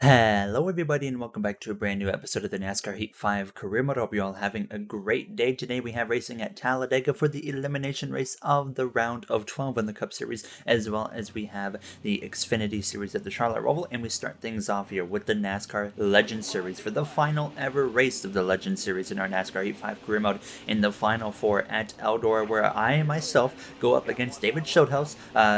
Hello everybody and welcome back to a brand new episode of the NASCAR Heat 5 Career Mode. Hope you're all having a great day. Today we have racing at Talladega for the elimination race of the round of 12 in the Cup Series, as well as we have the Xfinity Series at the Charlotte Roval, and we start things off here with the NASCAR Legend Series for the final ever race of the Legend Series in our NASCAR Heat 5 Career Mode in the Final Four at Eldora, where I myself go up against David Schoenhaus,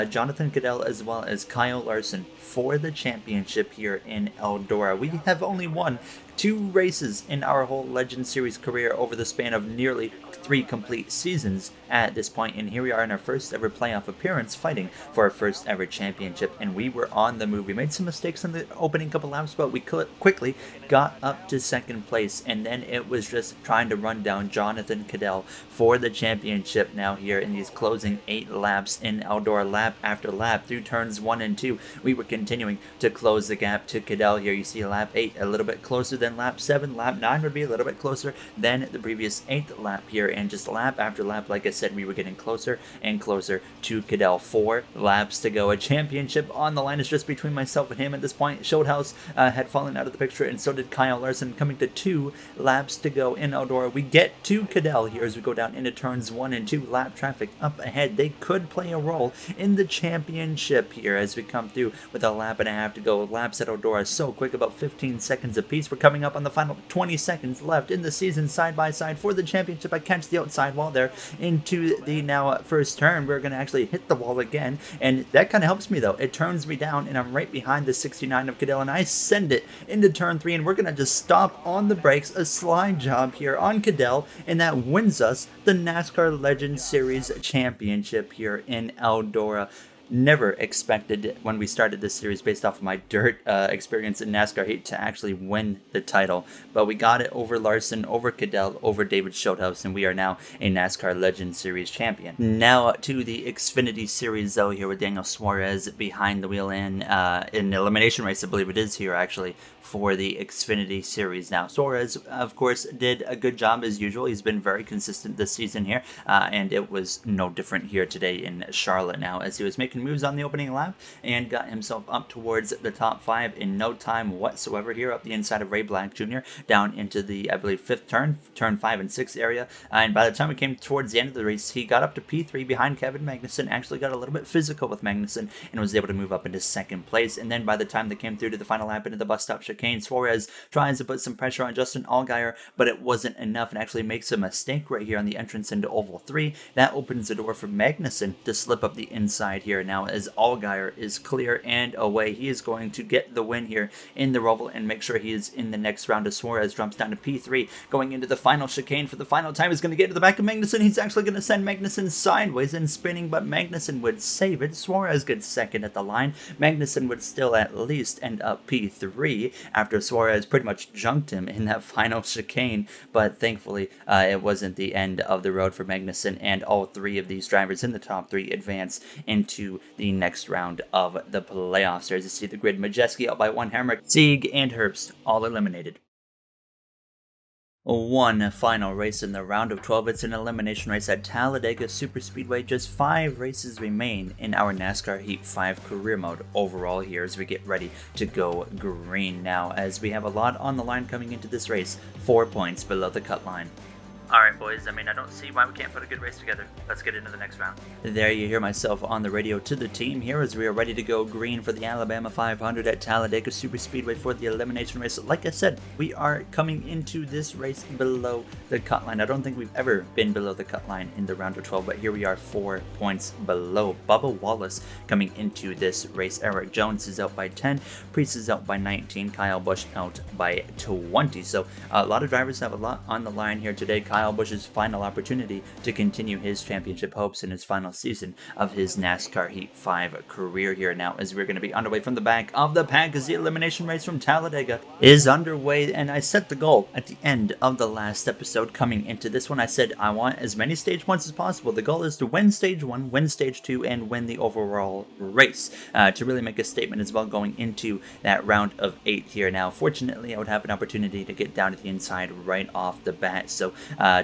Jonathan Goodell, as well as Kyle Larson for the championship here in Eldora. We have only won 2 races in our whole Legend Series career over the span of nearly 3 complete seasons at this point, and here we are in our first ever playoff appearance fighting for our first ever championship, and we were on the move. We made some mistakes in the opening couple laps, but we quickly got up to second place, and then it was just trying to run down Jonathan Goodell for the championship now here in these closing 8 laps in Eldora, lap after lap through turns 1 and 2. We were continuing to close the gap to Goodell here. You see lap 8 a little bit closer than lap 7. Lap 9 would be a little bit closer than the previous 8th lap here, and just lap after lap, like I said, we were getting closer and closer to Goodell. 4 laps to go. A championship on the line is just between myself and him at this point. Schoenhaus had fallen out of the picture, and so did Kyle Larson, coming to 2 laps to go in Eldora. We get to Goodell here as we go down into turns 1 and 2. Lap traffic up ahead. They could play a role in the championship here as we come through with a lap and a half to go. Laps at Eldora so quick, about 15 seconds apiece. We're coming up on the final 20 seconds left in the season, side by side for the championship. I catch the outside wall there into the now first turn. We're going to actually hit the wall again, and that kind of helps me though. It turns me down, and I'm right behind the 69 of Goodell, and I send it into turn 3, and we're going to just stop on the brakes. A slide job here on Goodell, and that wins us the NASCAR Legend Series championship here in Eldora. Never expected when we started this series, based off of my dirt experience in NASCAR Heat, to actually win the title. But we got it over Larson, over Goodell, over David Schoenhaus, and we are now a NASCAR Legend Series champion. Now to the Xfinity Series, though, here with Daniel Suarez behind the wheel in elimination race, I believe it is here actually, for the Xfinity Series. Now, Suarez, of course, did a good job as usual. He's been very consistent this season here, and it was no different here today in Charlotte now, as he was making moves on the opening lap and got himself up towards the top 5 in no time whatsoever here, up the inside of Ray Black Jr., down into the, I believe, 5th turn 5 and 6 area, and by the time we came towards the end of the race, he got up to P3 behind Kevin Magnussen, actually got a little bit physical with Magnussen, and was able to move up into 2nd place, and then by the time they came through to the final lap into the bus stop chicane, Suarez tries to put some pressure on Justin Allgaier, but it wasn't enough, and actually makes a mistake right here on the entrance into Oval 3. That opens the door for Magnussen to slip up the inside here now, as Allgaier is clear and away. He is going to get the win here in the Roval and make sure he is in the next round, as Suarez drops down to P3, going into the final chicane for the final time. He's going to get to the back of Magnussen. He's actually going to send Magnussen sideways and spinning, but Magnussen would save it. Suarez gets 2nd at the line. Magnussen would still at least end up P3 after Suarez pretty much junked him in that final chicane, but thankfully it wasn't the end of the road for Magnussen, and all 3 of these drivers in the top 3 advance into the next round of the playoffs. There's you see the grid. Majeski out by 1, Hamrick, Sieg, and Herbst all eliminated. One final race in the round of 12. It's an elimination race at Talladega Superspeedway. Just 5 races remain in our NASCAR Heat 5 career mode overall here as we get ready to go green now, as we have a lot on the line coming into this race. 4 points below the cut line. Alright boys, I don't see why we can't put a good race together. Let's get into the next round. There you hear myself on the radio to the team here as we are ready to go green for the Alabama 500 at Talladega Superspeedway for the elimination race. Like I said, we are coming into this race below the cut line. I don't think we've ever been below the cut line in the round of 12, but here we are 4 points below. Bubba Wallace coming into this race. Eric Jones is out by 10, Priest is out by 19, Kyle Busch out by 20. So a lot of drivers have a lot on the line here today. Kyle Busch's final opportunity to continue his championship hopes in his final season of his NASCAR Heat 5 career here now, as we're going to be underway from the back of the pack as the elimination race from Talladega is underway. And I set the goal at the end of the last episode coming into this one. I said I want as many stage points as possible. The goal is to win stage 1, win stage 2, and win the overall race to really make a statement as well going into that round of 8 here now. Fortunately, I would have an opportunity to get down to the inside right off the bat, so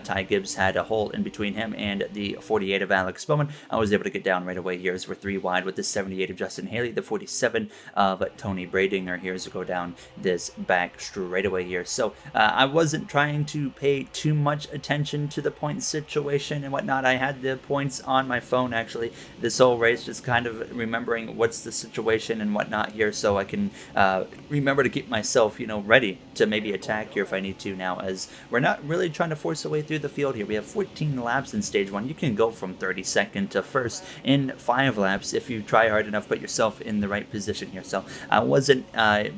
Ty Gibbs had a hole in between him and the 48 of Alex Bowman. I was able to get down right away here as we're 3 wide with the 78 of Justin Haley, the 47 of Tony Bradinger here as we go down this back straightaway here. So I wasn't trying to pay too much attention to the point situation and whatnot. I had the points on my phone actually this whole race, just kind of remembering what's the situation and whatnot here, so I can remember to keep myself, ready to maybe attack here if I need to now, as we're not really trying to force a way through the field here. We have 14 laps in stage 1. You can go from 32nd to 1st in 5 laps if you try hard enough, put yourself in the right position here. So I wasn't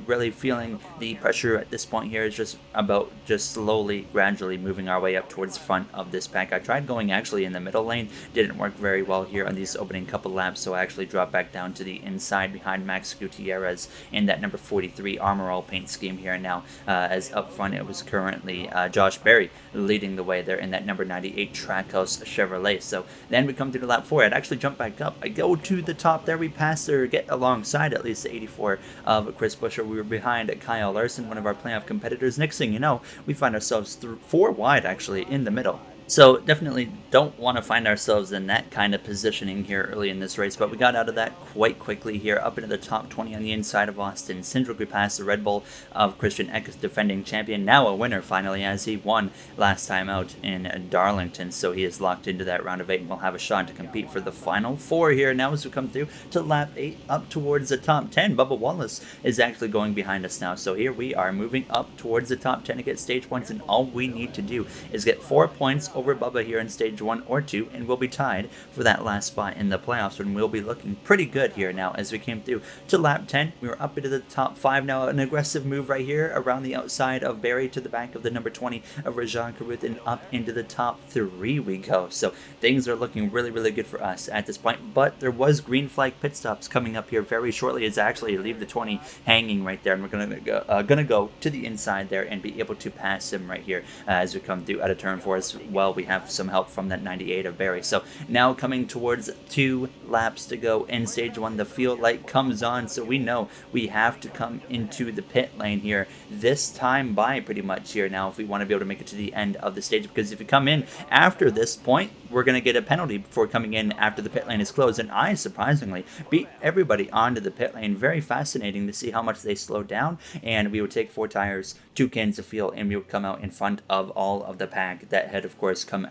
really feeling the pressure at this point here. It's just about just slowly, gradually moving our way up towards the front of this pack. I tried going actually in the middle lane, didn't work very well here on these opening couple laps, so I actually dropped back down to the inside behind Max Gutierrez in that number 43 Armor All paint scheme here now, as up front it was currently Josh Berry leading the way there in that number 98 Trackhouse Chevrolet. So then we come to the lap 4. I'd actually jump back up. I go to the top there. We pass or get alongside at least the 84 of Chris Buescher. We were behind Kyle Larson, one of our playoff competitors. Next thing you know, we find ourselves 4 wide actually in the middle. So definitely don't want to find ourselves in that kind of positioning here early in this race, but we got out of that quite quickly here, up into the top 20 on the inside of Austin Cindric. We passed the Red Bull of Christian Eckes, defending champion, now a winner finally, as he won last time out in Darlington. So he is locked into that round of 8 and will have a shot to compete for the final 4 here. Now as we come through to lap 8, up towards the top 10, Bubba Wallace is actually going behind us now. So here we are moving up towards the top 10 to get stage points, and all we need to do is get 4 points over Bubba here in stage 1 or 2, and we'll be tied for that last spot in the playoffs, and we'll be looking pretty good here now as we came through to lap 10. We were up into the top 5 now. An aggressive move right here around the outside of Barry to the back of the number 20 of Rajan Carruth, and up into the top 3 we go. So things are looking really, really good for us at this point, but there was green flag pit stops coming up here very shortly, as I actually leave the 20 hanging right there, and we're gonna go to the inside there and be able to pass him right here as we come through at a turn 4 as well. We have some help from that 98 of Barry. So now coming towards 2 laps to go in stage 1, the field light comes on, so we know we have to come into the pit lane here this time by pretty much here now if we want to be able to make it to the end of the stage, because if you come in after this point, we're going to get a penalty for coming in after the pit lane is closed. And I surprisingly beat everybody onto the pit lane. Very fascinating to see how much they slowed down, and we would take 4 tires, 2 cans of fuel, and we would come out in front of all of the pack that had of course come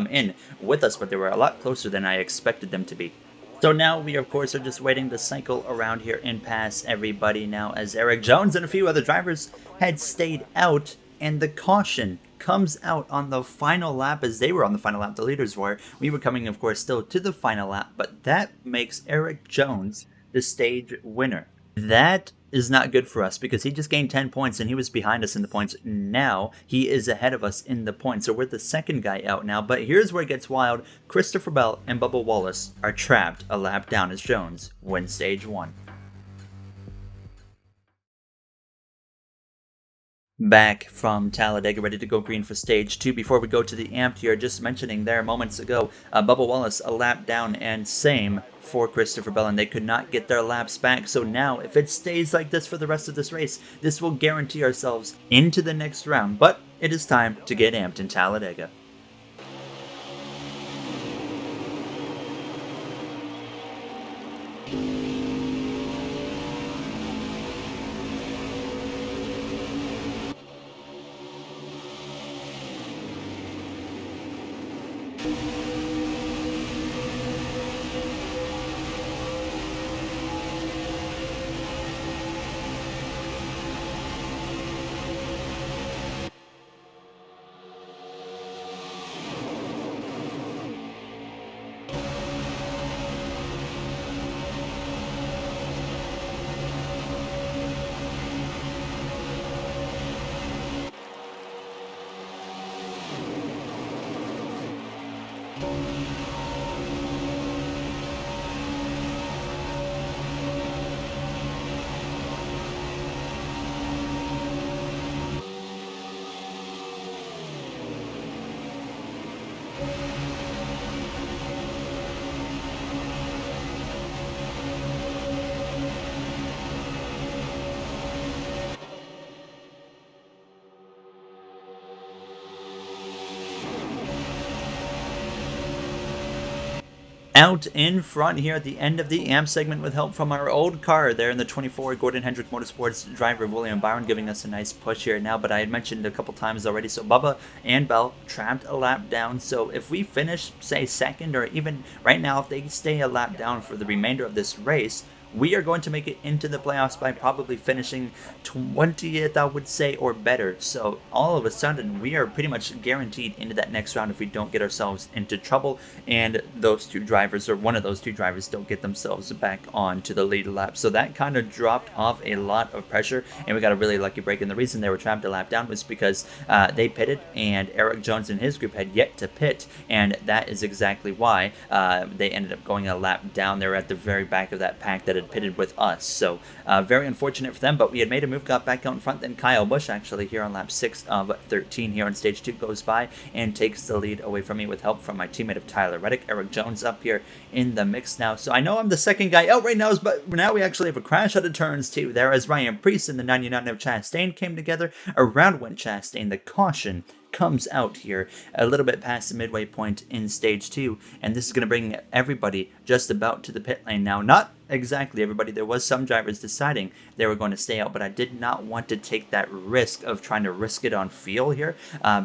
in with us, but they were a lot closer than I expected them to be. So now we of course are just waiting to cycle around here and pass everybody now, as Eric Jones and a few other drivers had stayed out, and the caution comes out on the final lap. As they were on the final lap, the leaders were. We were coming of course still to the final lap, but that makes Eric Jones the stage winner. That is not good for us, because he just gained 10 points and he was behind us in the points. Now he is ahead of us in the points, so we're the second guy out now. But here's where it gets wild. Christopher Bell and Bubba Wallace are trapped a lap down as Jones wins stage 1. Back from Talladega, ready to go green for stage 2. Before we go to the amped here, just mentioning there moments ago, Bubba Wallace a lap down, and same for Christopher Bell, and they could not get their laps back. So now if it stays like this for the rest of this race, this will guarantee ourselves into the next round. But it is time to get amped in Talladega. Out in front here at the end of the AMP segment with help from our old car there in the 24 Gordon Hendrick Motorsports driver William Byron giving us a nice push here now. But I had mentioned a couple times already, so Bubba and Bell trapped a lap down. So if we finish, say, second, or even right now, if they stay a lap down for the remainder of this race, we are going to make it into the playoffs by probably finishing 20th, I would say, or better. So all of a sudden, we are pretty much guaranteed into that next round if we don't get ourselves into trouble and those two drivers, or one of those two drivers, don't get themselves back onto the lead lap. So that kind of dropped off a lot of pressure, and we got a really lucky break. And the reason they were trapped a lap down was because they pitted, and Eric Jones and his group had yet to pit, and that is exactly why they ended up going a lap down. They were at the very back of that pack that had pitted with us. So very unfortunate for them, but we had made a move, got back out in front. Then Kyle Busch actually here on lap 6 of 13 here on stage 2 goes by and takes the lead away from me with help from my teammate of Tyler Reddick. Eric Jones up here in the mix now. So I know I'm the second guy out right now, but now we actually have a crash out of turns too. There as Ryan Preece and the 99 of Chastain came together. Around went Chastain. The caution comes out here a little bit past the midway point in stage 2, and this is going to bring everybody just about to the pit lane now. Not exactly everybody. There was some drivers deciding they were going to stay out, but I did not want to take that risk of trying to risk it on fuel here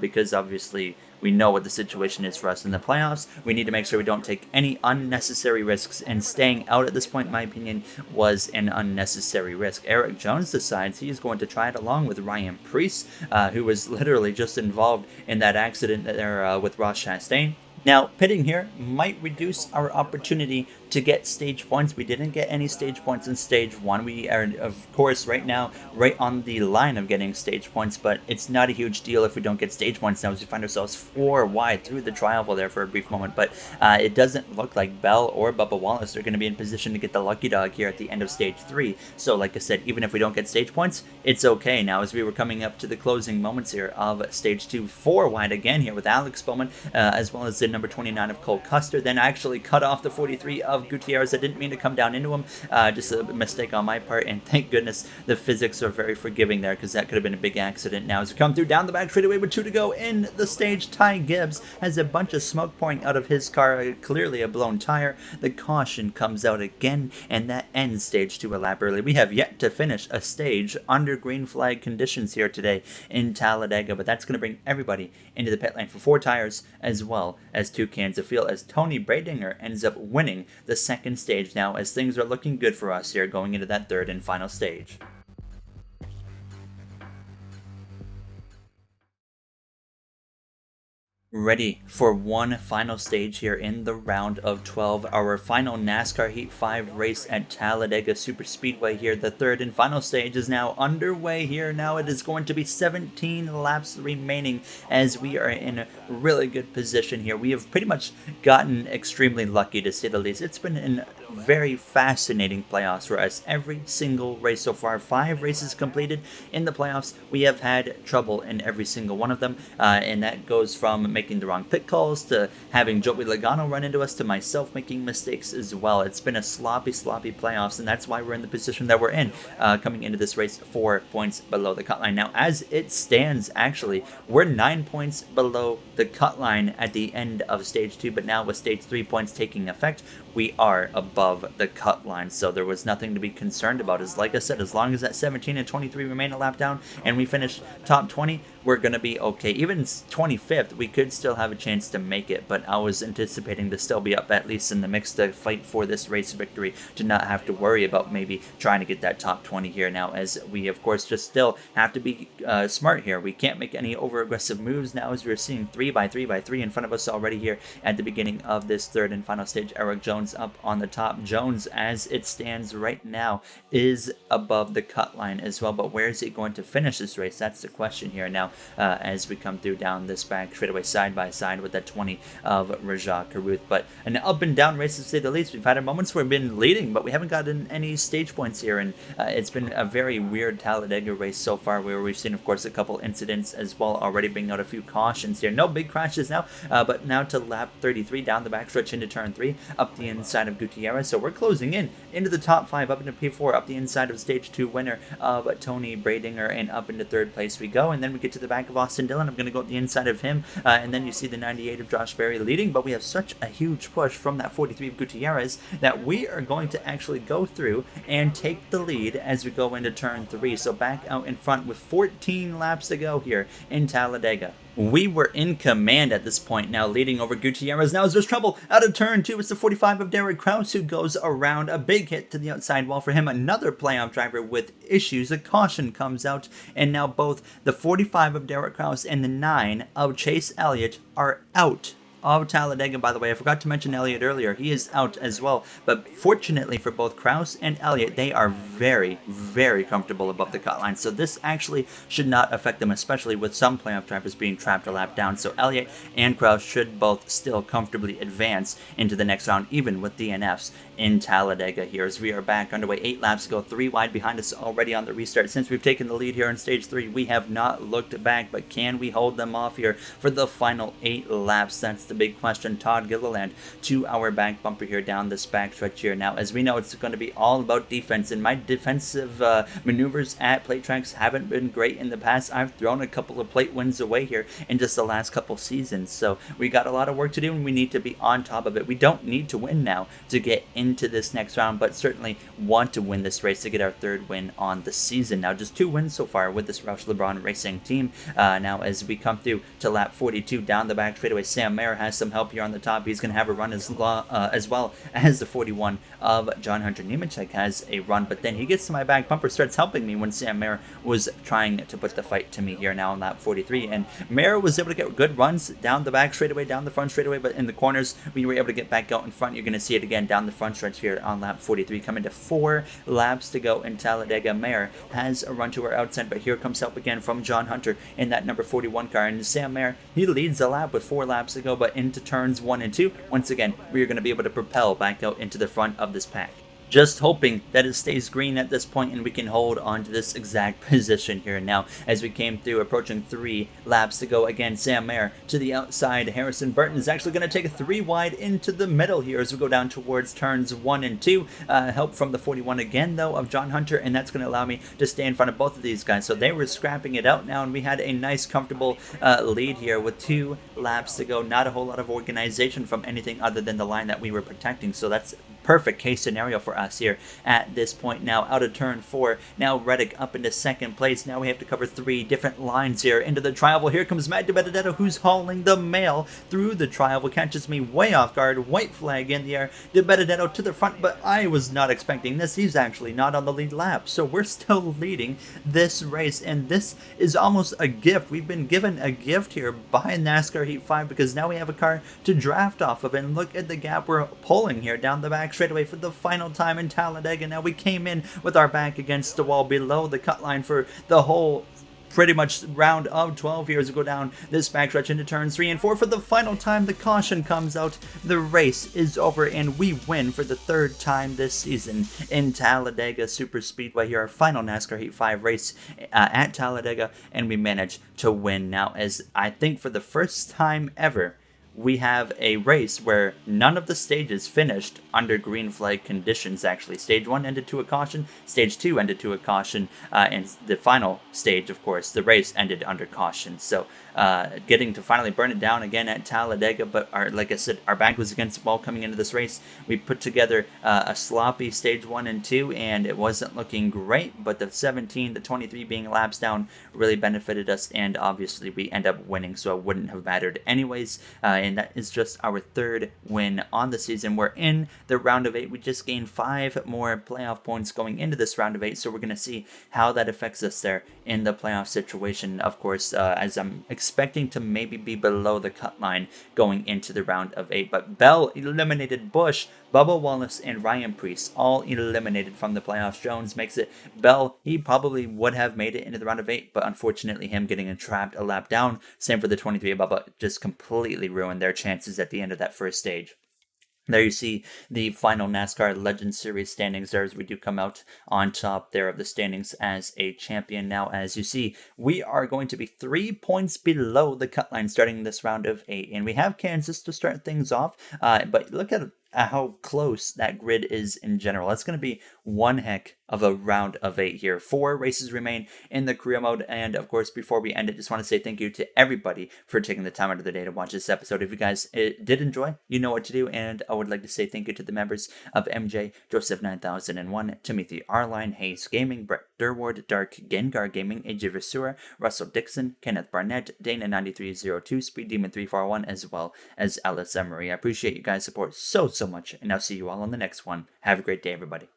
because obviously we know what the situation is for us in the playoffs. We need to make sure we don't take any unnecessary risks, and staying out at this point, in my opinion, was an unnecessary risk. Eric Jones decides he's going to try it along with Ryan Preece, who was literally just involved in that accident there with Ross Chastain. Now, pitting here might reduce our opportunity to get stage points. We didn't get any stage points in stage 1. We are, of course, right now, right on the line of getting stage points, but it's not a huge deal if we don't get stage points now, as we find ourselves 4 wide through the tri-oval there for a brief moment. But it doesn't look like Bell or Bubba Wallace are going to be in position to get the lucky dog here at the end of stage 3. So, like I said, even if we don't get stage points, it's okay. Now, as we were coming up to the closing moments here of stage 2, 4 wide again here with Alex Bowman, as well as the number 29 of Cole Custer. Then I actually cut off the 43 of Gutierrez. I didn't mean to come down into him, just a mistake on my part, and thank goodness the physics are very forgiving there, because that could have been a big accident. Now as we come through down the back straightaway with 2 to go in the stage, Ty Gibbs has a bunch of smoke pouring out of his car, clearly a blown tire. The caution comes out again, and that ends stage 2 a lap early. We have yet to finish a stage under green flag conditions here today in Talladega, but that's going to bring everybody into the pit lane for 4 tires as well as 2 cans of fuel, as Tony Bradinger ends up winning the second stage now, as things are looking good for us here going into that third and final stage. Ready for one final stage here in the round of 12, our final NASCAR Heat 5 race at Talladega Superspeedway here. The third and final stage is now underway here. Now it is going to be 17 laps remaining, as we are in a really good position here. We have pretty much gotten extremely lucky, to say the least. It's been a very fascinating playoffs for us. Every single race so far, 5 races completed in the playoffs, we have had trouble in every single one of them, and that goes from making the wrong pit calls to having Joey Logano run into us to myself making mistakes as well. It's been a sloppy playoffs, and that's why we're in the position that we're in, coming into this race 4 points below the cut line. Now, as it stands, actually, we're 9 points below the cut line at the end of stage 2, but now with stage 3 points taking effect, we are above the cut line, so there was nothing to be concerned about. As like I said, as long as that 17 and 23 remain a lap down and we finish top 20, we're going to be okay. Even 25th, we could still have a chance to make it, but I was anticipating to still be up at least in the mix to fight for this race victory, to not have to worry about maybe trying to get that top 20 here now, as we of course just still have to be smart here. We can't make any over aggressive moves now, as we're seeing 3 by 3 by 3 in front of us already here at the beginning of this third and final stage. Eric Jones up on the top. Jones, as it stands right now, is above the cut line as well, but where is he going to finish this race? That's the question here now, as we come through down this back straightaway side by side with that 20 of Rajah Caruth. But an up and down race, to say the least. We've had our moments where we've been leading, but we haven't gotten any stage points here, and it's been a very weird Talladega race so far, where we've seen, of course, a couple incidents as well, already bringing out a few cautions here. No big crashes now, but now to lap 33, down the backstretch into turn 3, up the inside of Gutierrez. So we're closing in into the top 5, up into P4, up the inside of stage 2 winner of Tony Bradinger, and up into third place we go. And then we get to the the back of Austin Dillon. I'm going to go at the inside of him, and then you see the 98 of Josh Berry leading, but we have such a huge push from that 43 of Gutierrez that we are going to actually go through and take the lead as we go into turn 3. So back out in front with 14 laps to go here in Talladega. We were in command at this point now, leading over Gutierrez. Now as there's trouble out of turn 2, it's the 45 of Derek Kraus who goes around. A big hit to the outside wall for him. Another playoff driver with issues. A caution comes out, and now both the 45 of Derek Kraus and the 9 of Chase Elliott are out of Talladega. By the way, I forgot to mention Elliott earlier. He is out as well. But fortunately for both Kraus and Elliott, they are very, very comfortable above the cut line. So this actually should not affect them, especially with some playoff drivers being trapped a lap down. So Elliott and Kraus should both still comfortably advance into the next round, even with DNFs in Talladega here, as we are back underway. 8 laps to go, 3 wide behind us already on the restart. Since we've taken the lead here in stage 3, we have not looked back, but can we hold them off here for the final 8 laps? That's the big question. Todd Gilliland to our back bumper here down this backstretch here. Now, as we know, it's going to be all about defense, and my defensive maneuvers at plate tracks haven't been great in the past. I've thrown a couple of plate wins away here in just the last couple seasons, so we got a lot of work to do, and we need to be on top of it. We don't need to win now to get into this next round, but certainly want to win this race to get our 3rd win on the season. Now, just 2 wins so far with this Roush LeBron Racing team. Now, as we come through to lap 42 down the back straightaway, Sam Mayer has some help here on the top. He's going to have a run as well as the 41 of John Hunter Nemechek has a run, but then he gets to my back bumper, starts helping me when Sam Mayer was trying to put the fight to me here now on lap 43, and Mayer was able to get good runs down the back straightaway, down the front straightaway, but in the corners we were able to get back out in front. You're going to see it again down the front stretch here on lap 43, coming to 4 laps to go in Talladega. Mayer has a run to our outside, but here comes help again from John Hunter in that number 41 car, and Sam Mayer, he leads the lap with 4 laps to go, but into turns 1 and 2, once again, we are going to be able to propel back out into the front of this pack. Just hoping that it stays green at this point and we can hold on to this exact position here. Now, as we came through, approaching 3 laps to go again, Sam Mayer to the outside. Harrison Burton is actually going to take a 3 wide into the middle here as we go down towards turns 1 and 2. Help from the 41 again, though, of John Hunter, and that's going to allow me to stay in front of both of these guys. So they were scrapping it out now, and we had a nice, comfortable lead here with 2 laps to go. Not a whole lot of organization from anything other than the line that we were protecting. So that's perfect case scenario for us here at this point. Now out of turn 4, now Reddick up into 2nd place. Now we have to cover 3 different lines here into the tri-oval. Here comes Matt DiBenedetto, who's hauling the mail through the tri-oval, catches me way off guard. White flag in the air. DiBenedetto to the front, but I was not expecting this. He's actually not on the lead lap, so we're still leading this race, and this is almost a gift. We've been given a gift here by NASCAR Heat 5 because now we have a car to draft off of, and look at the gap we're pulling here down the back straightaway for the final time in Talladega. Now we came in with our back against the wall below the cut line for the whole pretty much round of 12 here as we go down this backstretch into turns 3 and 4 for the final time. The caution comes out, the race is over, and we win for the 3rd time this season in Talladega Super Speedway here, our final NASCAR Heat 5 race at Talladega, and we managed to win now, as I think for the first time ever we have a race where none of the stages finished under green flag conditions, actually. Stage 1 ended to a caution, Stage 2 ended to a caution, and the final stage, of course, the race ended under caution. So getting to finally burn it down again at Talladega, but like I said, our back was against the wall coming into this race. We put together a sloppy Stage 1 and 2, and it wasn't looking great, but the 17, the 23 being laps down really benefited us, and obviously we end up winning, so it wouldn't have mattered anyways. And that is just our 3rd win on the season. We're in the round of 8. We just gained 5 more playoff points going into this round of 8, so we're going to see how that affects us there in the playoff situation, of course, as I'm expecting to maybe be below the cut line going into the round of 8. But Bell eliminated Busch, Bubba Wallace, and Ryan Preece, all eliminated from the playoffs. Jones makes it. Bell, he probably would have made it into the round of 8, but unfortunately him getting entrapped a lap down. Same for the 23. Bubba just completely ruined their chances at the end of that first stage. There you see the final NASCAR Legends Series standings there, as we do come out on top there of the standings as a champion. Now, as you see, we are going to be 3 points below the cut line starting this round of 8, and we have Kansas to start things off, but look at how close that grid is in general. That's going to be one heck of a round of 8 here. 4 races remain in the career mode, and of course, before we end it, just want to say thank you to everybody for taking the time out of the day to watch this episode. If you guys did enjoy, you know what to do, and I would like to say thank you to the members of MJ, Joseph 9001, Timothy Arline, Hayes Gaming, Brett Durward, Dark Gengar Gaming, AJ Vasura, Russell Dixon, Kenneth Barnett, Dana 9302, Speed Demon 341, as well as Alice Emery. I appreciate you guys' support so much, and I'll see you all on the next one. Have a great day, everybody.